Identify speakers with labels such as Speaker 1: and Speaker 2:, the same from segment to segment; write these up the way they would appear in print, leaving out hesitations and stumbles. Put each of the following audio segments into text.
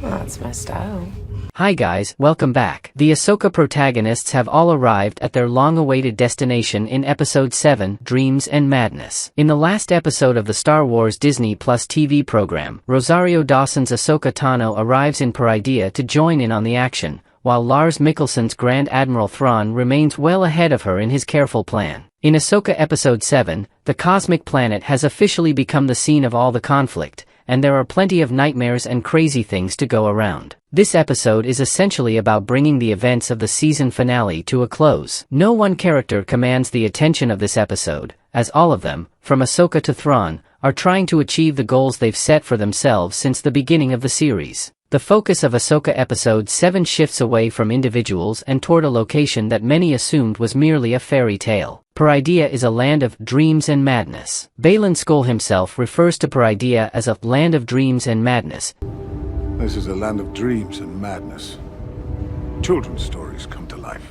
Speaker 1: Well, that's my style.
Speaker 2: Hi guys, welcome back. The Ahsoka protagonists have all arrived at their long-awaited destination in Episode 7, Dreams and Madness. In the last episode of the Star Wars Disney Plus TV program, Rosario Dawson's Ahsoka Tano arrives in Peridea to join in on the action, while Lars Mikkelsen's Grand Admiral Thrawn remains well ahead of her in his careful plan. In Ahsoka Episode 7, the cosmic planet has officially become the scene of all the conflict, and there are plenty of nightmares and crazy things to go around. This episode is essentially about bringing the events of the season finale to a close. No one character commands the attention of this episode, as all of them, from Ahsoka to Thrawn, are trying to achieve the goals they've set for themselves since the beginning of the series. The focus of Ahsoka Episode 7 shifts away from individuals and toward a location that many assumed was merely a fairy tale. Peridea is a land of dreams and madness. Baylan Skoll himself refers to Peridea as a land of dreams and madness.
Speaker 3: This is a land of dreams and madness. Children's stories come to life.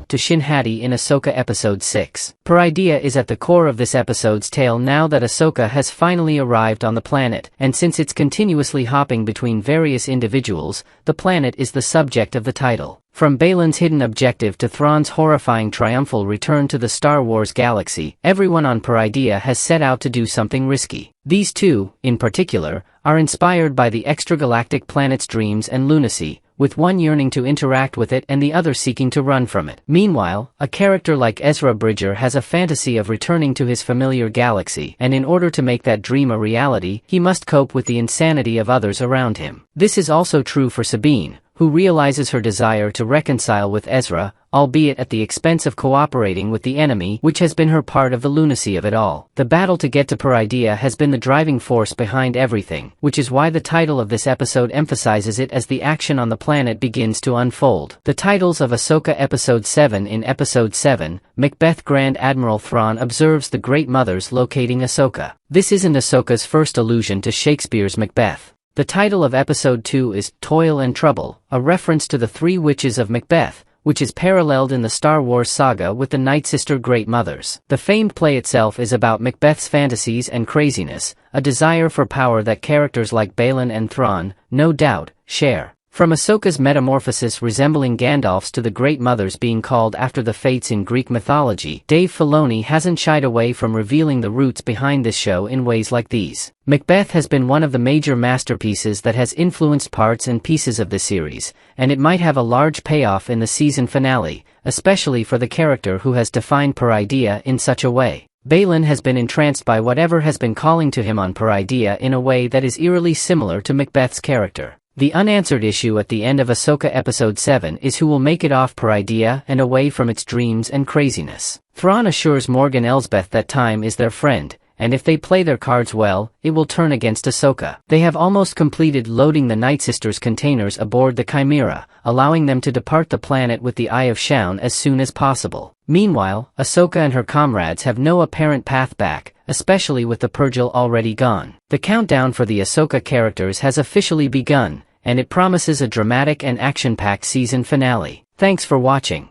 Speaker 2: To Shin Hati in Ahsoka Episode 6. Peridea is at the core of this episode's tale now that Ahsoka has finally arrived on the planet, and since it's continuously hopping between various individuals, the planet is the subject of the title. From Baylan's hidden objective to Thrawn's horrifying triumphal return to the Star Wars galaxy, everyone on Peridea has set out to do something risky. These two, in particular, are inspired by the extragalactic planet's dreams and lunacy, with one yearning to interact with it and the other seeking to run from it. Meanwhile, a character like Ezra Bridger has a fantasy of returning to his familiar galaxy, and in order to make that dream a reality, he must cope with the insanity of others around him. This is also true for Sabine, who realizes her desire to reconcile with Ezra, albeit at the expense of cooperating with the enemy, which has been her part of the lunacy of it all. The battle to get to Peridea has been the driving force behind everything, which is why the title of this episode emphasizes it as the action on the planet begins to unfold. The titles of Ahsoka Episode 7. In Episode 7, Macbeth Grand Admiral Thrawn observes the Great Mothers locating Ahsoka. This isn't Ahsoka's first allusion to Shakespeare's Macbeth. The title of Episode 2 is Toil and Trouble, a reference to the three witches of Macbeth, which is paralleled in the Star Wars saga with the Night Sister Great Mothers. The famed play itself is about Macbeth's fantasies and craziness, a desire for power that characters like Baylan and Thrawn, no doubt, share. From Ahsoka's metamorphosis resembling Gandalf's to the Great Mothers being called after the Fates in Greek mythology, Dave Filoni hasn't shied away from revealing the roots behind this show in ways like these. Macbeth has been one of the major masterpieces that has influenced parts and pieces of the series, and it might have a large payoff in the season finale, especially for the character who has defined Peridea in such a way. Baylan has been entranced by whatever has been calling to him on Peridea in a way that is eerily similar to Macbeth's character. The unanswered issue at the end of Ahsoka Episode 7 is who will make it off Peridea and away from its dreams and craziness. Thrawn assures Morgan Elsbeth that time is their friend, and if they play their cards well, it will turn against Ahsoka. They have almost completed loading the Night Sisters' containers aboard the Chimera, allowing them to depart the planet with the Eye of Shaun as soon as possible. Meanwhile, Ahsoka and her comrades have no apparent path back, especially with the Purgil already gone. The countdown for the Ahsoka characters has officially begun, and it promises a dramatic and action-packed season finale. Thanks for watching.